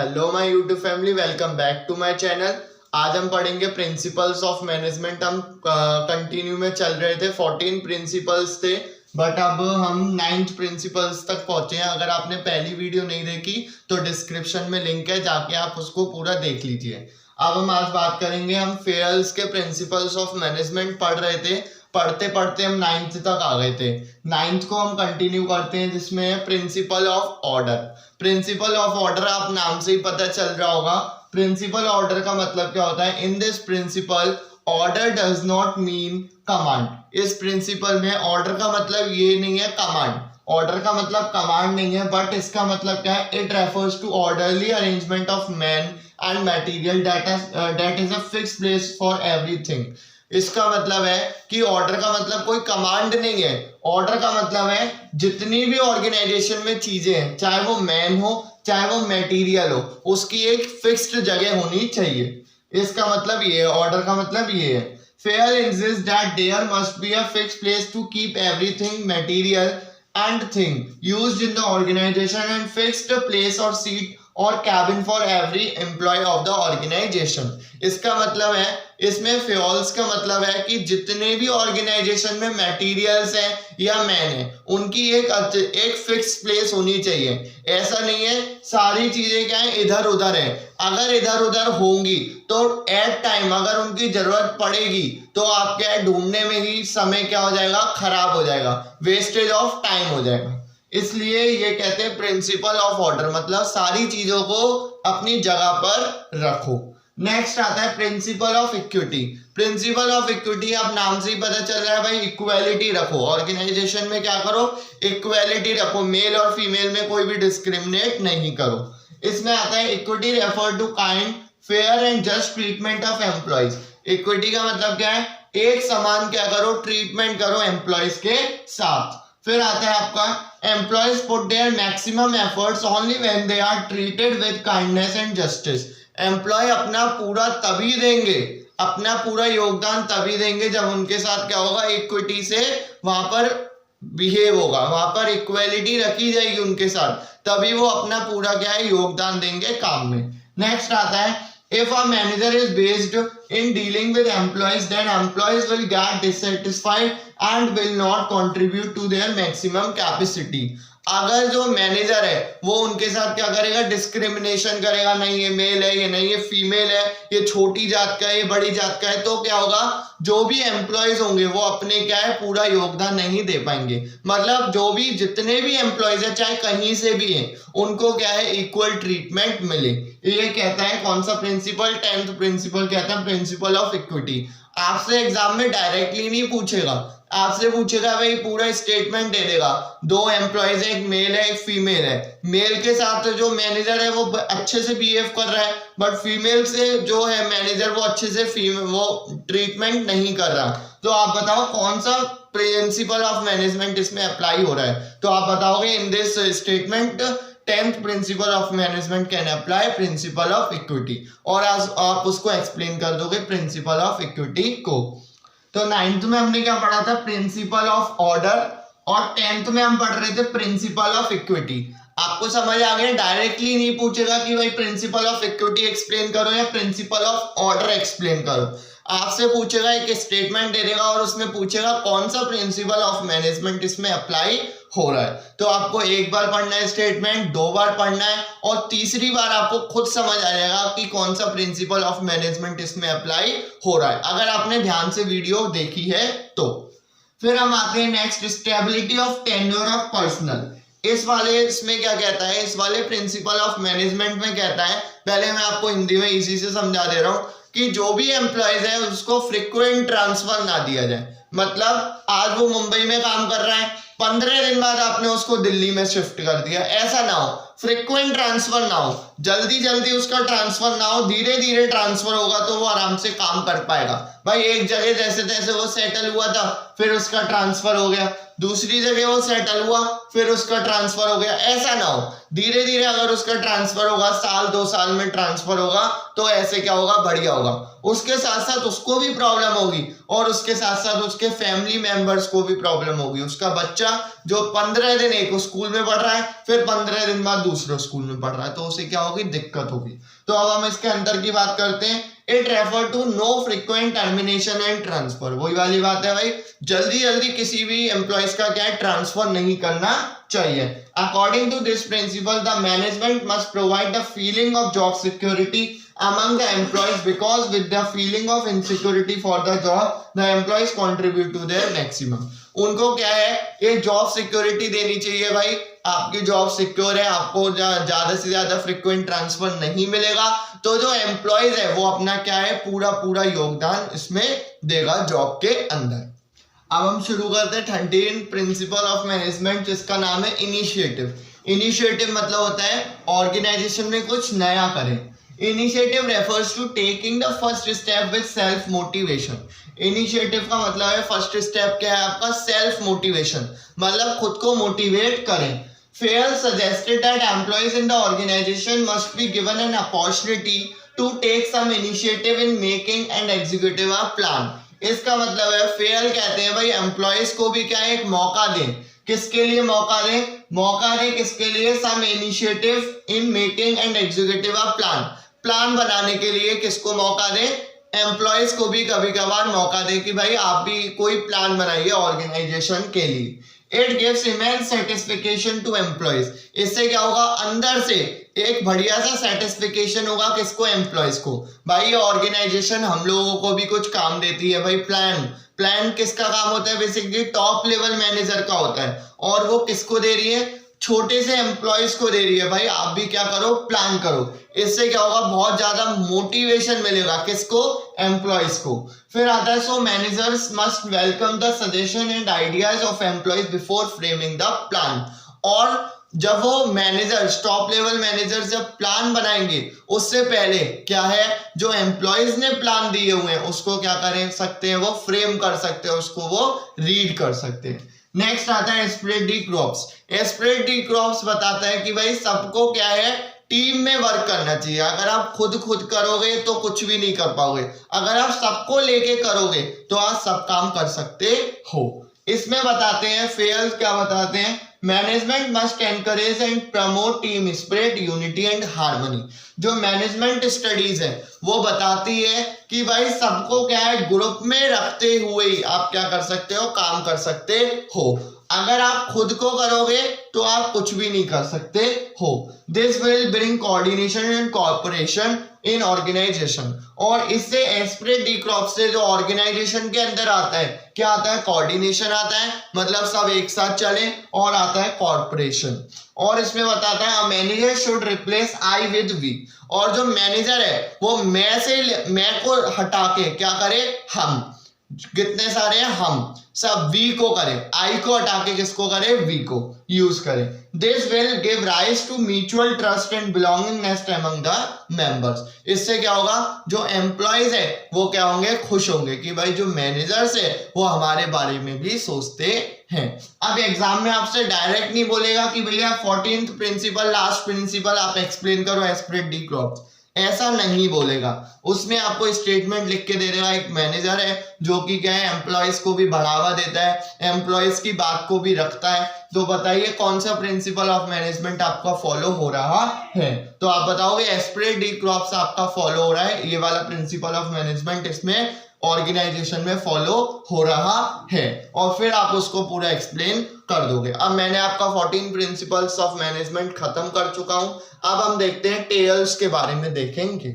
Hello my YouTube family, welcome back to my channel. आज हम पढ़ेंगे प्रिंसिपल्स ऑफ मैनेजमेंट। हम कंटिन्यू में चल रहे थे, 14 प्रिंसिपल्स थे, बट अब हम 9th प्रिंसिपल्स तक पहुंचे हैं। अगर आपने पहली वीडियो नहीं देखी तो डिस्क्रिप्शन में लिंक है, जाके आप उसको पूरा देख लीजिए। अब हम आज बात करेंगे, हम फेयर्स के प्रिंसिपल्स ऑफ मैनेजमेंट पढ़ रहे थे। पढ़ते पढ़ते हम 9th तक आ गए थे। 9th को हम कंटिन्यू करते हैं, जिसमें है principle of order. Principle of order आप नाम से ही पता चल रहा होगा। प्रिंसिपल ऑर्डर का मतलब क्या होता है? In this principle order does not mean command. इस प्रिंसिपल में ऑर्डर का मतलब ये नहीं है कमांड, ऑर्डर का मतलब कमांड नहीं है, बट इसका मतलब क्या है? It refers to orderly arrangement of man and material that is a fixed place for everything. इसका मतलब है कि ऑर्डर का मतलब कोई कमांड नहीं है। ऑर्डर का मतलब है जितनी भी ऑर्गेनाइजेशन में चीजें हैं, चाहे वो मैन हो चाहे वो मटेरियल हो, उसकी एक फिक्स्ड जगह होनी चाहिए। इसका मतलब ये है, ऑर्डर का मतलब ये है। Fayol insist that there must be a fixed place to keep everything material and thing used in the organisation and fixed place और सीट और cabin for every employee of the organisation. इसका मतलब है, इसमें फ्यूल्स का मतलब है कि जितने भी ऑर्गेनाइजेशन में मटेरियल्स हैं या मैन है, उनकी एक फिक्स प्लेस होनी चाहिए। ऐसा नहीं है सारी चीजें क्या है इधर उधर है। अगर इधर उधर होंगी तो एट टाइम अगर उनकी जरूरत पड़ेगी तो आप क्या है, ढूंढने में ही समय क्या हो जाएगा, खराब हो जाएगा, वेस्टेज ऑफ टाइम हो जाएगा। इसलिए ये कहते हैं प्रिंसिपल ऑफ ऑर्डर, मतलब सारी चीजों को अपनी जगह पर रखो। नेक्स्ट आता है principle of equity. Principle of equity आप नाम से ही पता चल रहा है भाई, इक्वालिटी रखो। ऑर्गेनाइजेशन में क्या करो, इक्वालिटी रखो, मेल और फीमेल में कोई भी डिस्क्रिमिनेट नहीं करो। इसमें आता है equity refer to kind fair and just treatment of employees. Equity का मतलब क्या है? एक समान क्या करो, ट्रीटमेंट करो एम्प्लॉयज के साथ। फिर आता है आपका employees put their maximum efforts only when they are treated with kindness and justice. Employee अपना पूरा तभी देंगे, अपना पूरा योगदान तभी देंगे जब उनके साथ क्या होगा, इक्विटी से वहां पर बिहेव होगा, वहां पर इक्वालिटी रखी जाएगी उनके साथ, तभी वो अपना पूरा क्या है, योगदान देंगे काम में। नेक्स्ट आता है if a manager is based in dealing with employees, then employees will get dissatisfied and will not contribute to their maximum capacity। अगर जो मैनेजर है वो उनके साथ क्या करेगा, डिस्क्रिमिनेशन करेगा, नहीं ये मेल है, ये नहीं ये फीमेल है, ये छोटी जात का है, ये बड़ी जात का है, तो क्या होगा, जो भी एम्प्लॉयज होंगे वो अपने क्या है, पूरा योगदान नहीं दे पाएंगे। मतलब जो भी जितने भी एम्प्लॉयज है, चाहे कहीं से भी हैं, उनको क्या है, इक्वल ट्रीटमेंट मिले। ये कहता है कौन सा प्रिंसिपल? 10th प्रिंसिपल कहता है प्रिंसिपल ऑफ इक्विटी। आपसे एग्जाम में डायरेक्टली नहीं पूछेगा, आपसे पूछेगा भाई, पूरा स्टेटमेंट दे देगा, दो एम्प्लॉयज है, एक मेल है एक फीमेल है। मेल के साथ जो मैनेजर है वो अच्छे से बिहेव कर रहा है, बट फीमेल से जो है मैनेजर वो अच्छे से वो ट्रीटमेंट नहीं कर रहा। तो आप बताओ कौन सा प्रिंसिपल ऑफ मैनेजमेंट इसमें अप्लाई हो रहा है? तो आप बताओगे in this statement 10th principle of management can apply principle of equity, और आज आप उसको एक्सप्लेन कर दोगे प्रिंसिपल ऑफ इक्विटी को। तो 9th में हमने क्या पढ़ा था, प्रिंसिपल ऑफ ऑर्डर, और 10th में हम पढ़ रहे थे प्रिंसिपल ऑफ इक्विटी। आपको समझ आ गया? डायरेक्टली नहीं पूछेगा कि भाई प्रिंसिपल ऑफ इक्विटी एक्सप्लेन करो या प्रिंसिपल ऑफ ऑर्डर एक्सप्लेन करो। आपसे पूछेगा, एक स्टेटमेंट दे देगा और उसमें पूछेगा कौन सा प्रिंसिपल ऑफ मैनेजमेंट इसमें अप्लाई हो रहा है। तो आपको एक बार पढ़ना है स्टेटमेंट, 2 बार पढ़ना है, और तीसरी बार आपको खुद समझ आ जाएगा कि कौन सा प्रिंसिपल ऑफ मैनेजमेंट इसमें अप्लाई हो रहा है, अगर आपने ध्यान से वीडियो देखी है तो। फिर हम आते हैं next, stability of tenure of personal. इसमें क्या कहता है, इस वाले प्रिंसिपल ऑफ मैनेजमेंट में कहता है, पहले मैं आपको हिंदी में इजी से समझा दे रहा हूं, कि जो भी एम्प्लॉयज है उसको फ्रीक्वेंट ट्रांसफर ना दिया जाए। मतलब आज वो मुंबई में काम कर रहा है, 15 दिन बाद आपने उसको दिल्ली में शिफ्ट कर दिया, ऐसा ना हो। फ्रीक्वेंट ट्रांसफर ना हो, जल्दी जल्दी उसका ट्रांसफर ना हो, धीरे धीरे ट्रांसफर होगा तो वो आराम से काम कर पाएगा। भाई एक जगह जैसे तैसे वो सेटल हुआ था, फिर उसका ट्रांसफर हो गया, दूसरी जगह वो सेटल हुआ, फिर उसका ट्रांसफर हो गया, ऐसा ना हो। धीरे धीरे अगर उसका ट्रांसफर होगा, साल 2 साल में ट्रांसफर होगा, तो ऐसे क्या होगा, बढ़िया होगा। उसके साथ साथ उसको भी प्रॉब्लम होगी, और उसके साथ साथ उसके फैमिली मेंबर्स को भी प्रॉब्लम होगी। उसका बच्चा जो 15 दिन एक स्कूल में पढ़ रहा है, फिर 15 दिन बाद दूसरे स्कूल में पढ़ रहा है, तो उसे क्या होगा, होगी, दिक्कत होगी। तो अब हम इसके अंदर की बात करते हैं। It refer to no frequent termination and transfer. वही वाली बात है भाई, जल्दी जल्दी किसी भी एम्प्लॉयज का क्या है, ट्रांसफर नहीं करना चाहिए। According to this principle the management must provide the feeling of job security among the employees, because with the feeling of insecurity for the job the employees contribute to their maximum। उनको क्या है, ये job security देनी चाहिए भाई, आपकी job secure है, आपको ज्यादा से ज्यादा फ्रीक्वेंट ट्रांसफर नहीं मिलेगा, तो जो एम्प्लॉयज है वो अपना क्या है, पूरा पूरा योगदान इसमें देगा जॉब के अंदर। अब हम शुरू करते हैं 13 प्रिंसिपल ऑफ मैनेजमेंट, जिसका नाम है इनिशिएटिव। इनिशिएटिव मतलब होता है ऑर्गेनाइजेशन में कुछ नया करें। Initiative refers to taking the first step with self motivation. Initiative का मतलब है फर्स्ट स्टेप क्या है आपका, सेल्फ मोटिवेशन, मतलब खुद को मोटिवेट करें। Fayol suggested that employees in the organisation must be given an opportunity to take some initiative in making and executive a plan. इसका मतलब है, फेयर कहते हैं भाई एम्प्लॉयज को भी क्या है, एक मौका दें। किसके लिए मौका दें? मौका दें किसके लिए, some initiative in making and executive a plan. Plan बनाने के लिए किसको मौका दें? एम्प्लॉयज को भी कभी कभार मौका दें कि भाई आप भी कोई प्लान बनाइए ऑर्गेनाइजेशन के लिए। It gives immense satisfaction to employees. इससे क्या होगा, अंदर से एक बढ़िया सा सेटिस्फिकेशन होगा किसको, एम्प्लॉयज को। भाई ये ऑर्गेनाइजेशन हम लोगों को भी कुछ काम देती है भाई। प्लान किसका काम होता है, बेसिकली टॉप लेवल मैनेजर का होता है, और वो किसको दे रही है, छोटे से एम्प्लॉयज को दे रही है, भाई आप भी क्या करो, प्लान करो। इससे क्या होगा, बहुत ज्यादा मोटिवेशन मिलेगा किसको, एम्प्लॉयज को। फिर आता है, so managers must welcome the suggestion and ideas of employees before framing the plan. और जब वो मैनेजर्स, टॉप लेवल मैनेजर्स जब प्लान बनाएंगे, उससे पहले क्या है, जो एम्प्लॉयज ने प्लान दिए हुए हैं उसको क्या कर सकते हैं, वो फ्रेम कर सकते हैं, उसको वो रीड कर सकते हैं। नेक्स्ट आता है एस्प्रेट डी क्रॉप्स। एस्प्रेट डी क्रॉप्स बताता है कि भाई सबको क्या है, टीम में वर्क करना चाहिए। अगर आप खुद करोगे तो कुछ भी नहीं कर पाओगे, अगर आप सबको लेके करोगे तो आप सब काम कर सकते हो। इसमें बताते हैं, फेयर क्या बताते हैं, management must encourage and promote team spirit, unity and harmony. जो मैनेजमेंट स्टडीज है वो बताती है कि भाई सबको क्या है, ग्रुप में रखते हुए ही आप क्या कर सकते हो, काम कर सकते हो। अगर आप खुद को करोगे तो आप कुछ भी नहीं कर सकते हो। This will bring coordination and cooperation in organisation. और इससे एस्प्रेट डी क्रॉप से जो ऑर्गेनाइजेशन के अंदर आता है, क्या आता है, कोऑर्डिनेशन आता है, मतलब सब एक साथ चले, और आता है कॉर्पोरेशन। और इसमें बताता है, manager should replace I with we. और जो मैनेजर है वो मैं को हटा के क्या करे, हम, कितने सारे हैं, हम सब वी को करें, आई को हटा के किसको करें, वी को यूज करें। This will give rise to mutual trust and belongingness among the members. इससे क्या होगा, जो एम्प्लॉयज है वो क्या होंगे, खुश होंगे कि भाई जो मैनेजर्स है वो हमारे बारे में भी सोचते हैं। अब एग्जाम में आपसे डायरेक्ट नहीं बोलेगा कि भैया 14th प्रिंसिपल, लास्ट प्रिंसिपल आप एक्सप्लेन करो एस्प्रेट डी क्रॉप्स, ऐसा नहीं बोलेगा। उसमें आपको स्टेटमेंट लिख के दे देगा, एक मैनेजर है जो कि क्या है, एम्प्लॉयज को भी बढ़ावा देता है, एम्प्लॉयज की बात को भी रखता है। तो बताइए कौन सा प्रिंसिपल ऑफ मैनेजमेंट आपका फॉलो हो रहा है। तो आप बताओगे एस्प्रेट डी क्रॉप्स आपका फॉलो हो रहा है, ये वाला प्रिंसिपल ऑफ मैनेजमेंट इसमें ऑर्गेनाइजेशन में फॉलो हो रहा है, और फिर आप उसको पूरा एक्सप्लेन कर दोगे। अब मैंने आपका 14 प्रिंसिपल्स ऑफ मैनेजमेंट खत्म कर चुका हूं। अब हम देखते हैं टेल्स के बारे में देखेंगे।